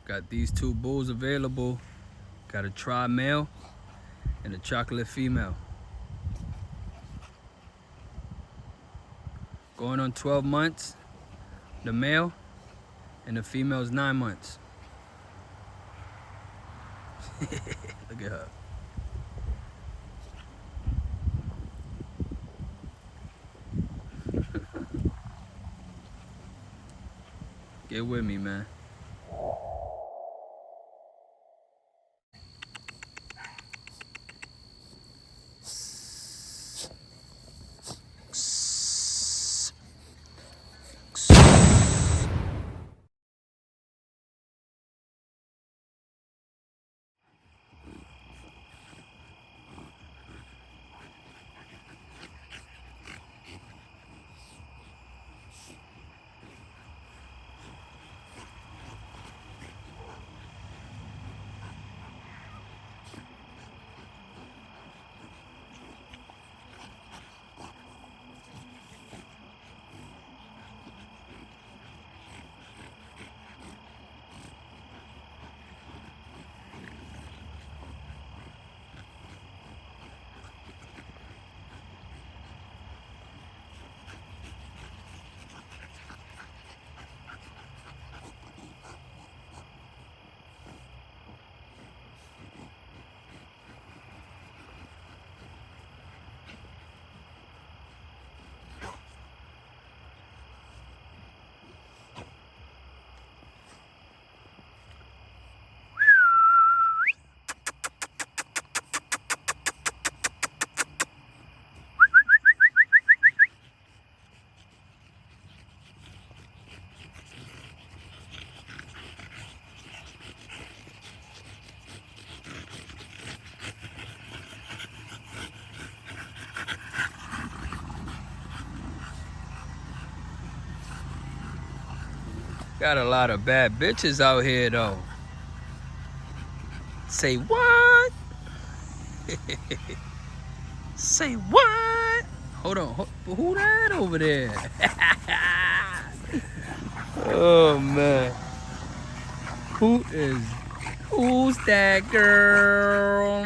Got these two bulls available. Got a tri male and a chocolate female. Going on 12 months, the male, and the female's 9 months. Look at her. Get with me, man. Got a lot of bad bitches out here, though. Say what? Say what? Hold on. Who that over there? Oh, man. Who's that girl?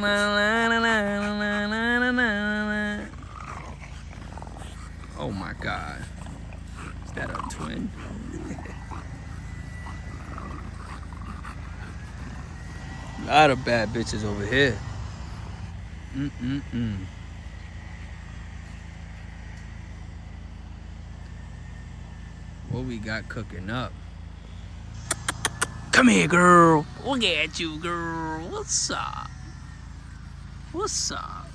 Oh, my God. Is that a twin? A lot of bad bitches over here. What we got cooking up? Come here, girl. Look at you, girl. What's up? What's up?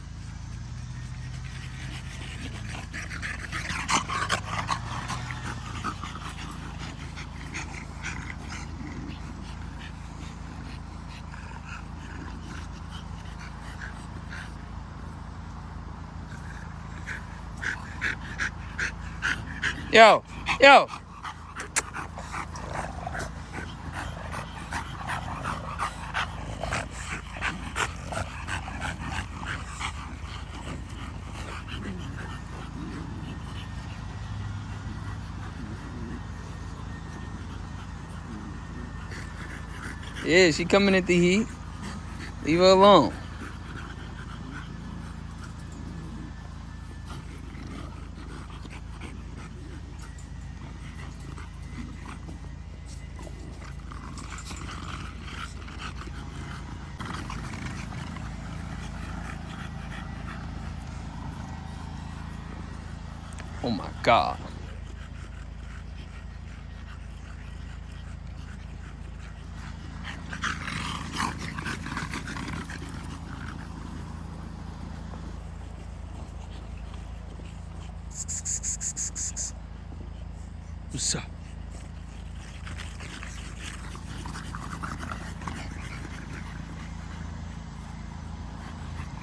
Yo. Yeah, she coming at the heat. Leave her alone. Oh my God. What's up?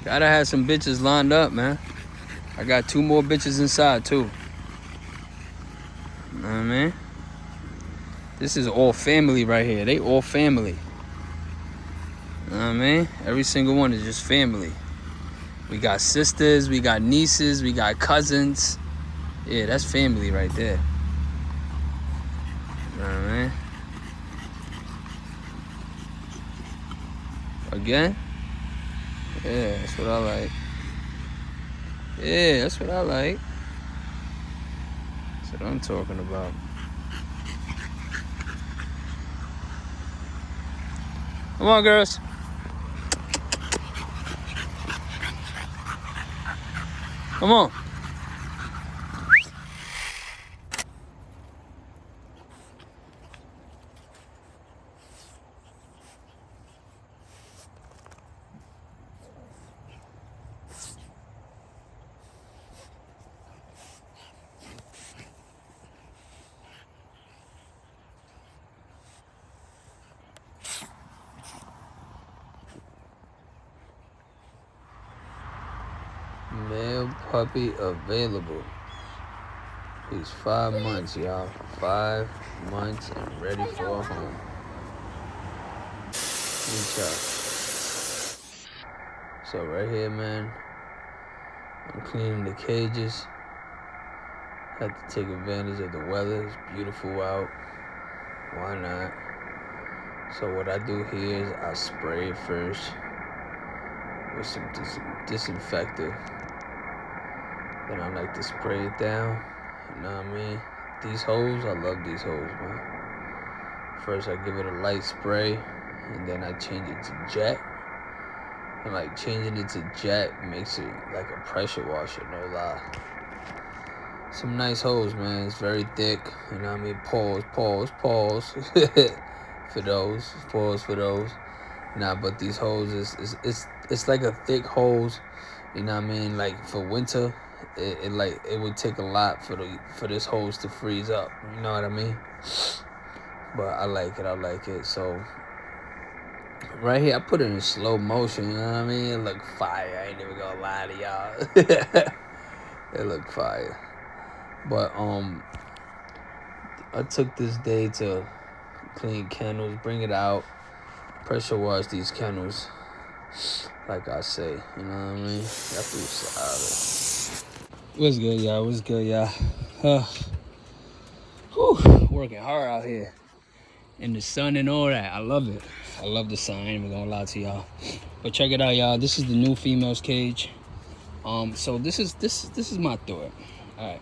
Gotta have some bitches lined up, man. I got 2 more bitches inside, too. You know what I mean? This is all family right here. They all family. You know what I mean? Every single one is just family. We got sisters, we got nieces, we got cousins. Yeah, that's family right there. You know what I mean? Again? Yeah, that's what I like. Yeah, that's what I like. That's what I'm talking about. Come on, girls. Come on. Male puppy available. He's 5 months, y'all. 5 months and ready for a home. Good job. So right here, man, I'm cleaning the cages. Had to take advantage of the weather. It's beautiful out. Why not? So what I do here is I spray it first with some disinfectant. Then I like to spray it down. You know what I mean? These hose, I love these hose, man. First I give it a light spray, and then I change it to jet. And like changing it to jet makes it like a pressure washer, no lie. Some nice hose, man. It's very thick. You know what I mean? Pause. For those. Pause for those. Nah, but these hoses, it's like a thick hose. You know what I mean? Like for winter, it would take a lot for this hose to freeze up. You know what I mean? But I like it. So right here, I put it in slow motion. You know what I mean? It look fire. I ain't even gonna lie to y'all. It look fire. But I took this day to clean kennels, bring it out, pressure wash these kennels. Like I say, you know what I mean? That food's solid. What's good, y'all? What's good, y'all? Working hard out here in the sun and all that. I love it. I love the sun. I ain't even gonna lie to y'all. But check it out, y'all. This is the new female's cage. So this is my thought. All right.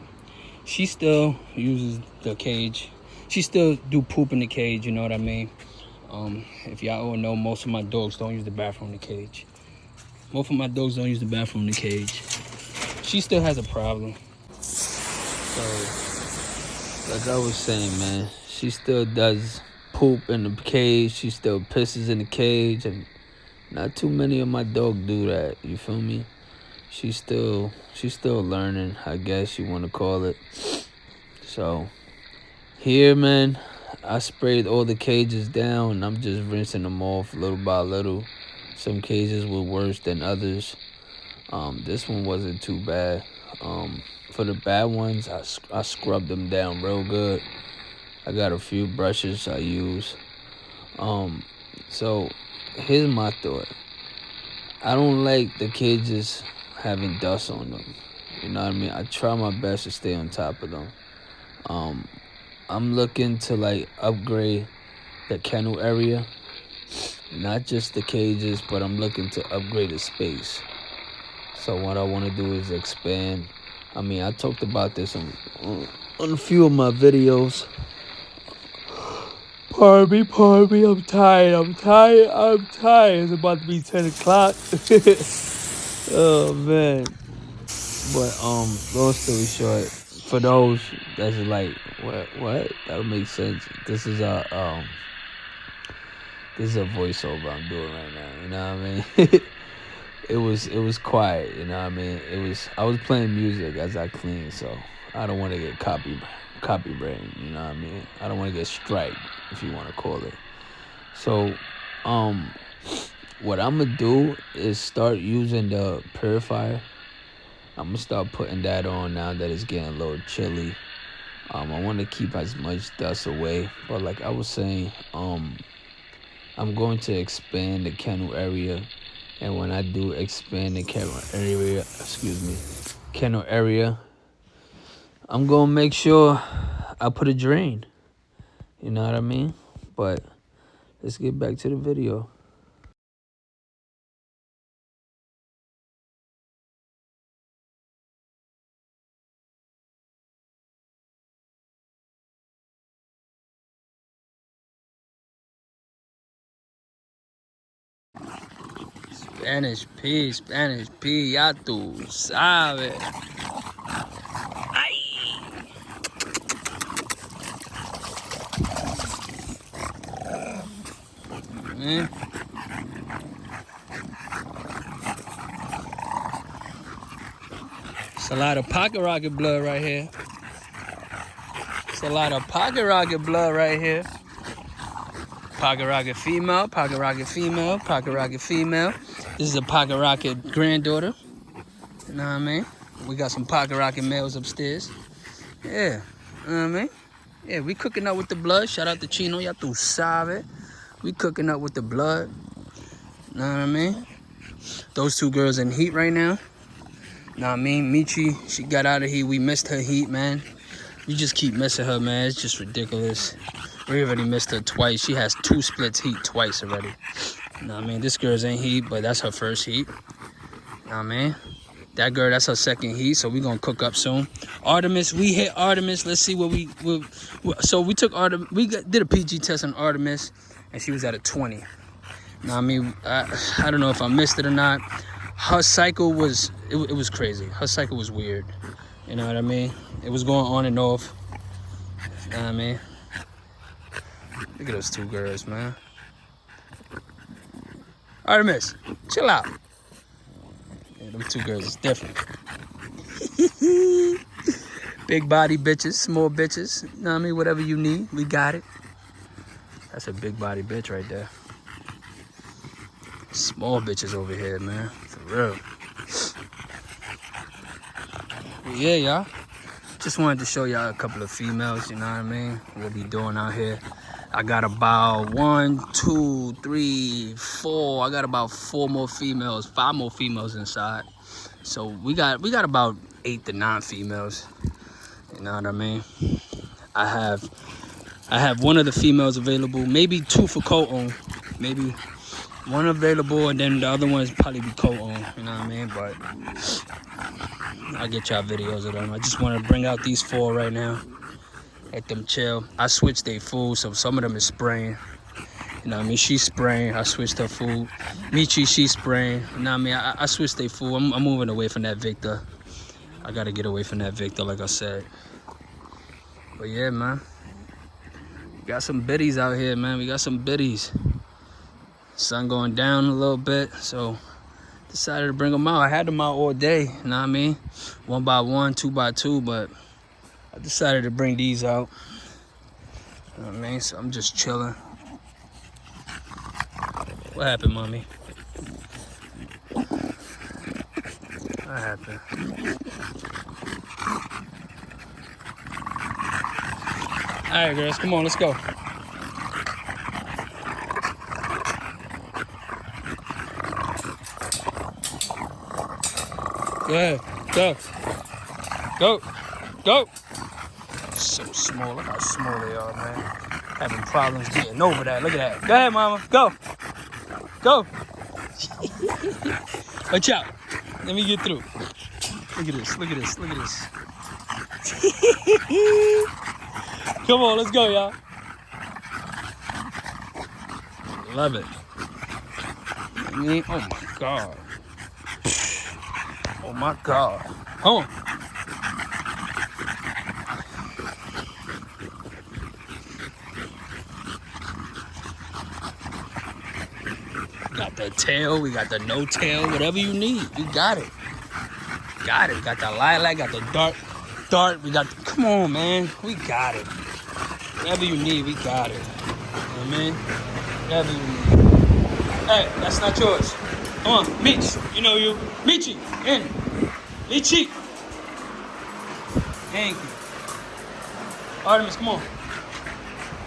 She still uses the cage. She still do poop in the cage, you know what I mean? If y'all all know, most of my dogs don't use the bathroom in the cage. Most of my dogs don't use the bathroom in the cage. She still has a problem. So, like I was saying, man, she still does poop in the cage. She still pisses in the cage, and not too many of my dogs do that. You feel me? She's still learning, I guess you want to call it. So here, man, I sprayed all the cages down, and I'm just rinsing them off little by little. Some cages were worse than others. This one wasn't too bad. For the bad ones, I scrubbed them down real good. I got a few brushes I use. So here's my thought. I don't like the cages having dust on them. You know what I mean? I try my best to stay on top of them. I'm looking to like upgrade the kennel area. Not just the cages, but I'm looking to upgrade the space. So what I want to do is expand. I mean, I talked about this on a few of my videos. Pardon me, I'm tired. It's about to be 10 o'clock. Oh, man. But, long story short, for those that's like, what? That'll make sense. This is a voiceover I'm doing right now, you know what I mean? It was quiet, you know what I mean? I was playing music as I clean, so I don't want to get copyright, you know what I mean? I don't want to get striked, if you want to call it. So, what I'm gonna do is start using the purifier. I'm gonna start putting that on now that it's getting a little chilly. I want to keep as much dust away, but like I was saying, I'm going to expand the kennel area. And when I do expand the kennel area, I'm gonna make sure I put a drain. You know what I mean? But let's get back to the video. Spanish P, ya tú sabes. Ay. Man. It's a lot of pocket rocket blood right here. It's a lot of pocket rocket blood right here. Pocket rocket female, pocket rocket female, pocket rocket female. This is a pocket rocket granddaughter. You know what I mean? We got some pocket rocket males upstairs. Yeah, you know what I mean? Yeah, we cooking up with the blood. Shout out to Chino, ya tú sabes. We cooking up with the blood. You know what I mean? Those two girls in heat right now. You know what I mean? Michi, she got out of heat. We missed her heat, man. We just keep missing her, man. It's just ridiculous. We already missed her twice. She has 2 splits heat twice already. You know what I mean? This girl's in heat, but that's her first heat. You know what I mean? That girl, that's her second heat, so we're going to cook up soon. Artemis, we hit Artemis. Let's see what so we took Artemis. We did a PG test on Artemis, and she was at a 20. You know what I mean? I don't know if I missed it or not. Her cycle was, it was crazy. Her cycle was weird. You know what I mean? It was going on and off. You know what I mean? Look at those two girls, man. Artemis, chill out. Yeah, them two girls is different. Big body bitches, small bitches. You know what I mean? Whatever you need, we got it. That's a big body bitch right there. Small bitches over here, man. For real. But yeah, y'all. Just wanted to show y'all a couple of females, you know what I mean? What we doing out here. I got about 1, 2, 3, 4. I got about 4 more females, 5 more females inside. So we got about 8 to 9 females. You know what I mean? I have one of the females available, maybe 2 for co-own, maybe 1 available, and then the other ones probably be co-own. You know what I mean? But I'll get y'all videos of them. I just want to bring out these 4 right now. Let them chill. I switched their food, so some of them is spraying. You know what I mean? She's spraying. I switched her food. Michi, she's spraying. You know what I mean? I switched their food. I'm moving away from that Victor. I got to get away from that Victor, like I said. But yeah, man. We got some biddies out here, man. We got some biddies. Sun going down a little bit, so decided to bring them out. I had them out all day, you know what I mean? 1 by 1, 2 by 2, but I decided to bring these out. You know what I mean? So I'm just chilling. What happened, mommy? What happened? All right, girls, come on, let's go. Go ahead, go. Go, go. So small, look how small they are, man. Having problems getting over that, look at that. Go ahead, mama, go. Go. Watch out, let me get through. Look at this, look at this, look at this. Come on, let's go, y'all. Love it. I mean, oh my God. Oh my God. Come on. Got the tail, we got the no tail, whatever you need, we got it. Got it. Got the lilac, got the dart, we got the, come on, man. We got it. Whatever you need, we got it. You know what I mean? Whatever you need. Hey, that's not yours. Come on, Mitch. You know you. Michi, in. Michi. Thank you. Artemis, come on.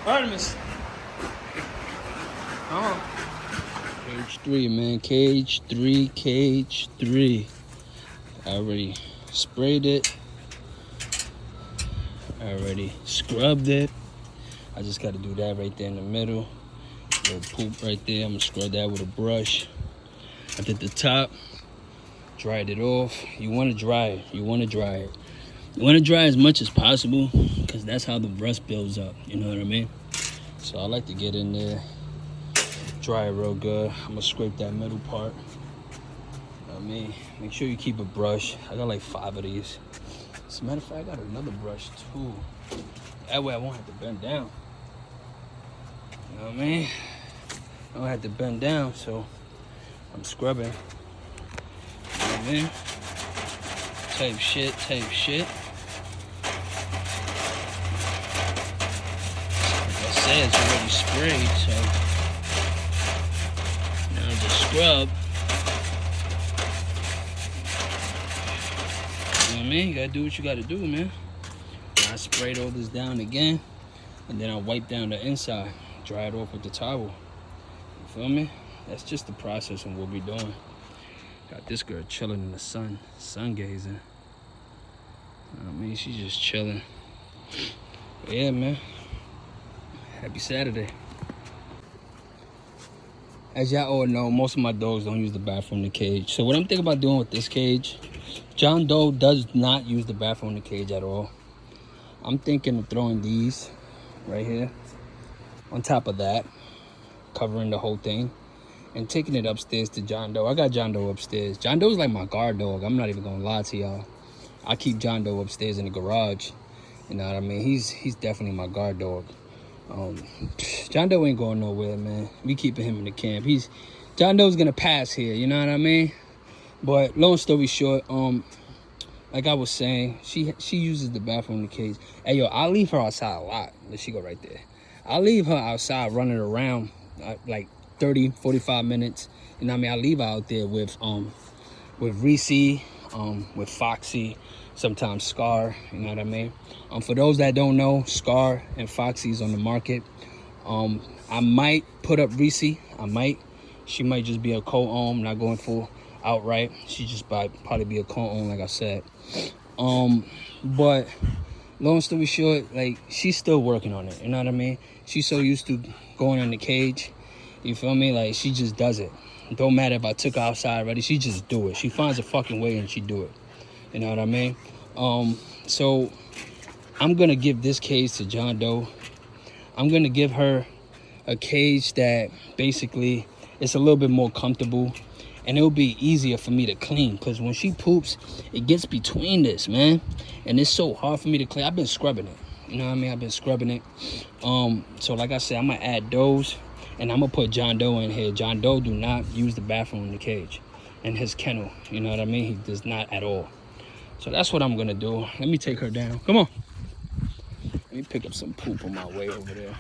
Artemis. Come on. Cage 3, man. Cage 3, cage 3. I already sprayed it. I already scrubbed it. I just got to do that right there in the middle. Little poop right there. I'm going to scrub that with a brush. I did the top. Dried it off. You want to dry it. You want to dry it. You want to dry as much as possible because that's how the rust builds up. You know what I mean? So I like to get in there, dry it real good. I'm going to scrape that middle part. mean, make sure you keep a brush. I got like 5 of these. As a matter of fact, I got another brush too. That way I won't have to bend down. You know what I mean? I don't have to bend down, so I'm scrubbing. You know what I mean? Type shit. Like I said, it's already sprayed, so now just scrub. You know what I mean? You gotta do what you gotta do, man. I sprayed all this down again, and then I wipe down the inside, dry it off with the towel. You feel me? That's just the process and what we're doing. Got this girl chilling in the sun gazing. I mean, she's just chilling. But yeah, man. Happy Saturday. As y'all all know, most of my dogs don't use the bathroom in the cage. So what I'm thinking about doing with this cage, John Doe does not use the bathroom in the cage at all. I'm thinking of throwing these right here on top of that, covering the whole thing, and taking it upstairs to John Doe. I got John Doe upstairs. John Doe's like my guard dog. I'm not even gonna lie to y'all. I keep John Doe upstairs in the garage. You know what I mean? He's definitely my guard dog. John Doe ain't going nowhere, man. We keeping him in the camp. John Doe's gonna pass here, you know what I mean? But long story short, like I was saying, she uses the bathroom in the cage. Hey, yo, I leave her outside a lot. There she go right there. I leave her outside running around like 30, 45 minutes. You know what I mean? I leave her out there with Reese, with Foxy, sometimes Scar, you know what I mean? For those that don't know, Scar and Foxy's on the market. I might put up Reese. I might. She might just be a co-own, not going full outright. She just probably be a co-own, like I said. But long story short, like, she's still working on it, you know what I mean? She's so used to going in the cage, you feel me? Like, she just does it. It don't matter if I took her outside already, she just do it. She finds a fucking way and she do it, you know what I mean? So I'm gonna give this cage to John Doe. I'm gonna give her a cage that basically it's a little bit more comfortable, and it'll be easier for me to clean, because when she poops, it gets between this, man, and it's so hard for me to clean. I've been scrubbing it, you know what I mean? I've been scrubbing it. So like I said, I'm gonna add those, and I'm gonna put John Doe in here. John Doe do not use the bathroom in the cage, in his kennel, you know what I mean? He does not at all. So that's what I'm gonna do. Let me take her down. Come on. Let me pick up some poop on my way over there.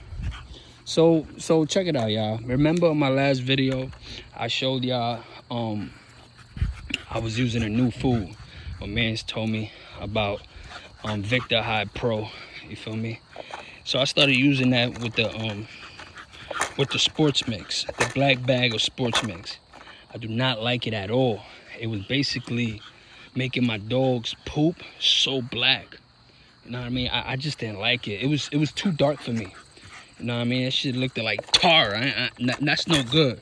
So check it out, y'all. Remember in my last video, I showed y'all I was using a new food. My man's told me about Victor High Pro. You feel me? So I started using that with the sports mix, the black bag of sports mix. I do not like it at all. It was basically making my dogs poop so black. You know what I mean? I just didn't like it. It was too dark for me. You know what I mean? That shit looked like tar. That's no good.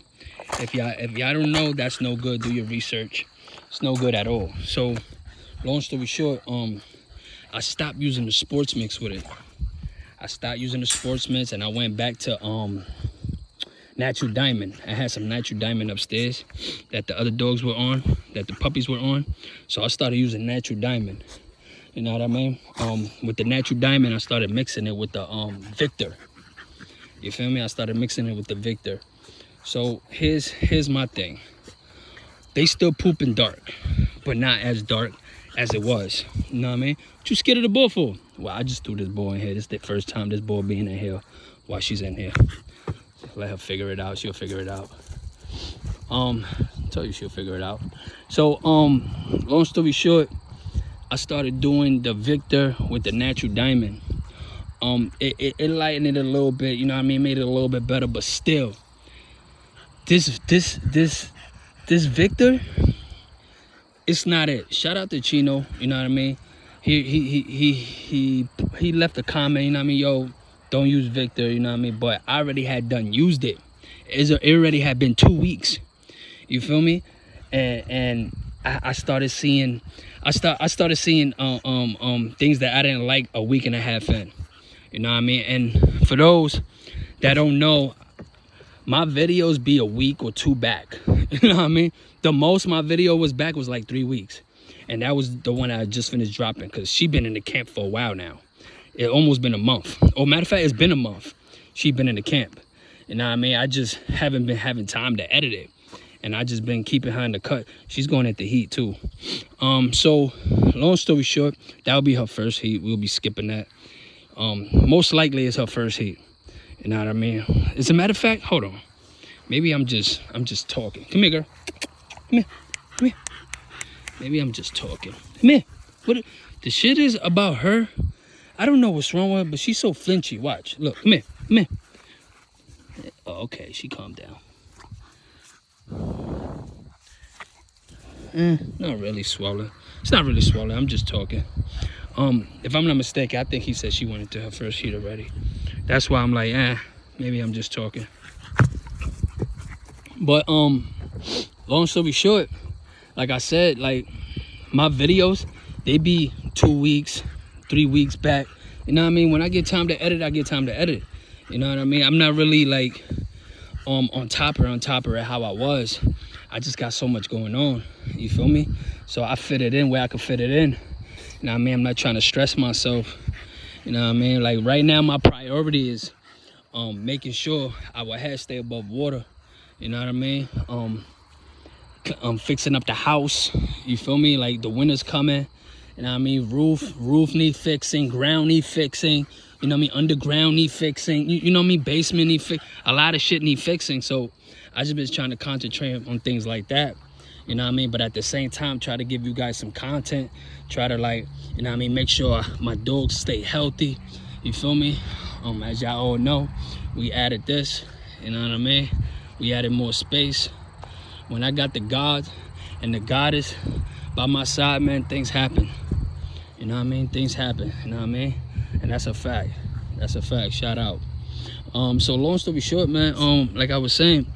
If y'all don't know, that's no good. Do your research. It's no good at all. So, long story short, I stopped using the sports mix with it. I stopped using the sports mix, and I went back to Natural Diamond. I had some Natural Diamond upstairs that the other dogs were on, that the puppies were on. So I started using Natural Diamond. You know what I mean? With the Natural Diamond, I started mixing it with the Victor. You feel me? I started mixing it with the Victor. So here's my thing. They still poop in dark, but not as dark as it was. You know what I mean? What you scared of the bull for? Well, I just threw this bull in here. This is the first time this bull being in here while she's in here. Let her figure it out. She'll figure it out. Tell you she'll figure it out. So, long story short, I started doing the Victor with the Natural Diamond. It lightened it a little bit, you know what I mean? Made it a little bit better, but still, this Victor, it's not it. Shout out to Chino, you know what I mean? He left a comment, you know what I mean? Yo, don't use Victor, you know what I mean? But I already had used it. It already had been 2 weeks. You feel me? And I started seeing things that I didn't like a week and a half in. You know what I mean? And for those that don't know, my videos be a week or 2 back. You know what I mean? The most my video was back was like 3 weeks. And that was the one I just finished dropping, because she been in the camp for a while now. It almost been a month. Or matter of fact, it's been a month. She been in the camp. You know what I mean? I just haven't been having time to edit it. And I just been keeping her in the cut. She's going at the heat too. So long story short, that'll be her first heat. We'll be skipping that. Most likely it's her first heat. You know what I mean? As a matter of fact, hold on. Maybe I'm just talking. Come here, girl. Come here. Come here. Maybe I'm just talking. Come here. What the shit is about her? I don't know what's wrong with her, but she's so flinchy. Watch. Look. Come here. Come here. Oh, okay, she calmed down. Not really swollen. It's not really swollen. I'm just talking. If I'm not mistaken, I think he said she went into her first heat already. That's why I'm like, maybe I'm just talking. But long story short, like I said, like my videos, they be 2 weeks, 3 weeks back. You know what I mean? When I get time to edit, I get time to edit. You know what I mean? I'm not really like on top of it how I was. I just got so much going on. You feel me? So I fit it in where I could fit it in. You know what I mean? I'm not trying to stress myself. You know what I mean? Like right now, my priority is making sure our head stay above water. You know what I mean? Fixing up the house. You feel me? Like the winter's coming. You know what I mean? Roof need fixing, ground need fixing. You know what I mean? Underground need fixing. You know what I mean? Basement need fixing. A lot of shit need fixing. So I just been trying to concentrate on things like that. You know what I mean? But at the same time, try to give you guys some content. Try to like, you know what I mean? Make sure my dogs stay healthy. You feel me? As y'all all know, we added this. You know what I mean? We added more space. When I got the God and the Goddess by my side, man, things happen. You know what I mean? Things happen. You know what I mean? And that's a fact. That's a fact. Shout out. So long story short, man, like I was saying,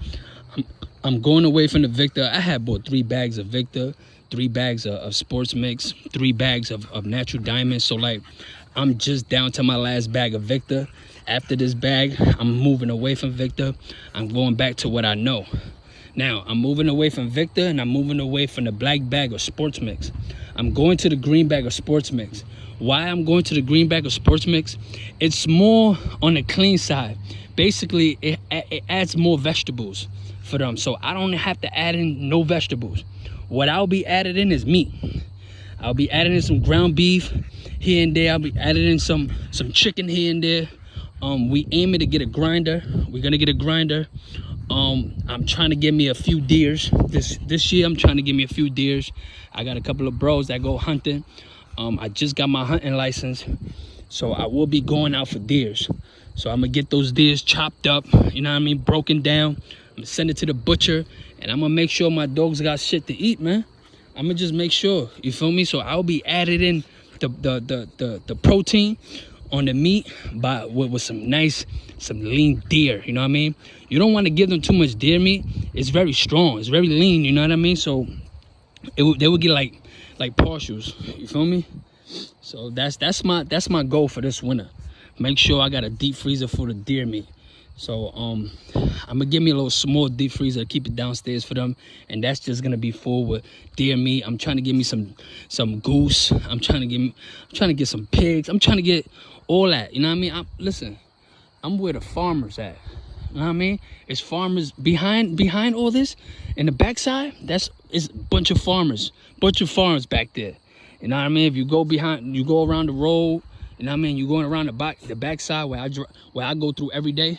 I'm going away from the Victor. I had bought 3 bags of Victor, 3 bags of sports mix, 3 bags of natural diamonds. So like, I'm just down to my last bag of Victor. After this bag, I'm moving away from Victor. I'm going back to what I know. Now, I'm moving away from Victor, and I'm moving away from the black bag of sports mix. I'm going to the green bag of sports mix. Why I'm going to the green bag of sports mix? It's more on the clean side. Basically, it adds more vegetables for them. So I don't have to add in no vegetables. What I'll be adding in is meat. I'll be adding in some ground beef here and there. I'll be adding in some chicken here and there. We aiming to get a grinder. We're gonna get a grinder. I'm trying to get me a few deers this year. I'm trying to get me a few deers. I got a couple of bros that go hunting. I just got my hunting license, so I will be going out for deers. So I'm gonna get those deers chopped up, you know what I mean, broken down. I'm gonna send it to the butcher, and I'm gonna make sure my dogs got shit to eat, man. I'm gonna just make sure, you feel me? So I'll be adding in the protein on the meat with some lean deer, you know what I mean? You don't want to give them too much deer meat. It's very strong, it's very lean, you know what I mean? So they would get like partials, you feel me? So that's my goal for this winter. Make sure I got a deep freezer full of deer meat. So I'm gonna give me a little small deep freezer to keep it downstairs for them, and that's just gonna be full with deer meat. I'm trying to give me some goose. I'm trying to get some pigs. I'm trying to get all that. You know what I mean? Listen, I'm where the farmers at. You know what I mean? It's farmers behind all this, in the backside. It's a bunch of farmers back there. You know what I mean? If you go around the road. You know what I mean? You're going around the backside where I go through every day.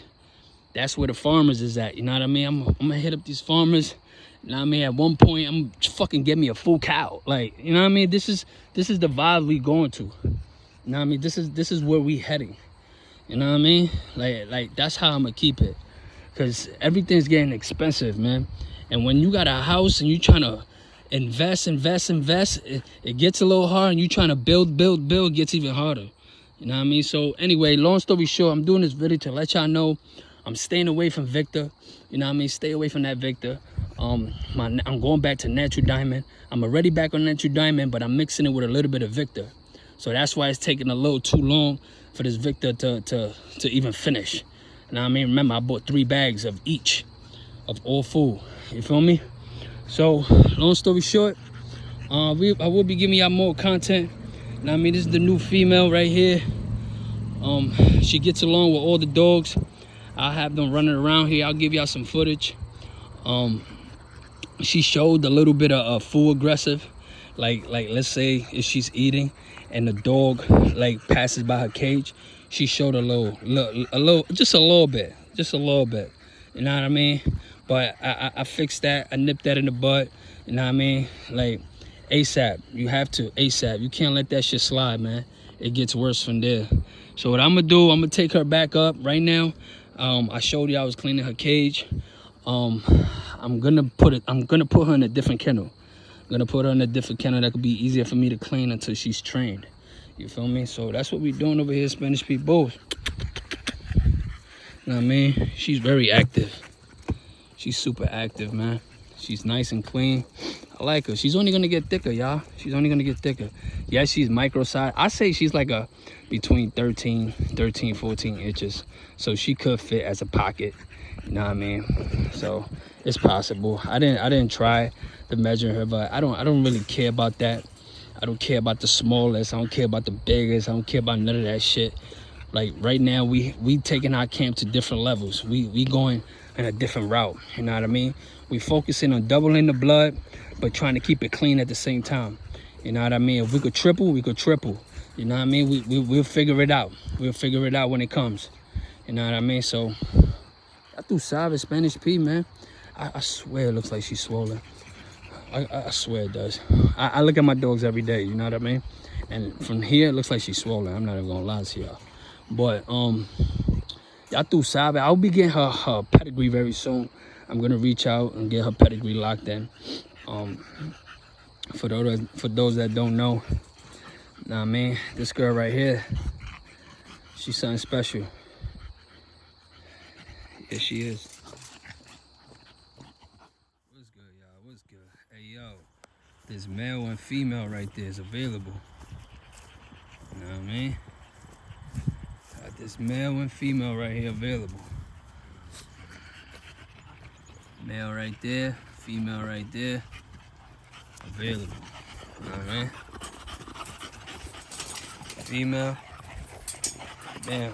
That's where the farmers is at. You know what I mean? I'm gonna hit up these farmers. You know what I mean? At one point, I'm fucking get me a full cow. Like, you know what I mean? This is the vibe we going to. You know what I mean? This is where we heading. You know what I mean? Like that's how I'm gonna keep it. Cause everything's getting expensive, man. And when you got a house and you trying to invest, it gets a little hard. And you trying to build, it gets even harder. You know what I mean? So anyway, long story short, I'm doing this video to let y'all know I'm staying away from Victor. You know what I mean? Stay away from that Victor. I'm going back to natural diamond. I'm already back on natural diamond, but I'm mixing it with a little bit of Victor. So that's why it's taking a little too long for this Victor to even finish. And I mean, remember, I bought 3 bags of each, of all food. You feel me? So, long story short, I will be giving y'all more content. And I mean, this is the new female right here. She gets along with all the dogs. I'll have them running around here. I'll give y'all some footage. She showed a little bit of full aggressive. Like let's say if she's eating and the dog like passes by her cage, she showed a little, just a little bit. You know what I mean? But I fixed that. I nipped that in the bud. You know what I mean? Like ASAP. You have to ASAP. You can't let that shit slide, man. It gets worse from there. So what I'm gonna do, I'm gonna take her back up right now. I showed you I was cleaning her cage. I'm gonna put her in a different kennel. I'm gonna put her in a different kennel that could be easier for me to clean until she's trained. You feel me? So that's what we're doing over here, Spanish people. You know what I mean? She's very active. She's super active, man. She's nice and clean. I like her. She's only gonna get thicker, y'all. She's only gonna get thicker. Yeah, she's micro size. I say she's like a between 13, 14 inches. So she could fit as a pocket. You know what I mean? So it's possible. I didn't try to measure her, but I don't really care about that. I don't care about the smallest. I don't care about the biggest. I don't care about none of that shit. Like right now, we taking our camp to different levels. We going in a different route. You know what I mean? We focusing on doubling the blood, but trying to keep it clean at the same time. You know what I mean? If we could triple, we could triple. You know what I mean? We'll figure it out. We'll figure it out when it comes. You know what I mean? So I threw Savage Spanish P, man. I swear it looks like she's swollen. I swear it does. I look at my dogs every day, you know what I mean? And from here, it looks like she's swollen. I'm not even gonna lie to y'all. But I threw Savage. I'll be getting her pedigree very soon. I'm gonna reach out and get her pedigree locked in. For those that don't know, nah, man, this girl right here, she's something special. Yes, she is. What's good, y'all? What's good? Hey, yo, this male and female right there is available. You know what I mean? Got this male and female right here available. Male right there, female right there, available. You know what I mean? Female, damn.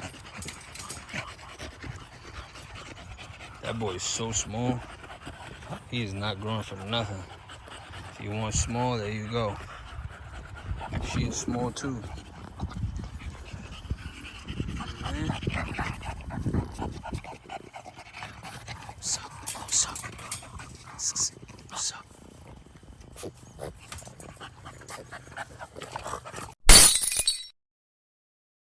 That boy is so small. He is not growing for nothing. If you want small, there you go. She is small too. Man. What's up? What's up? What's up?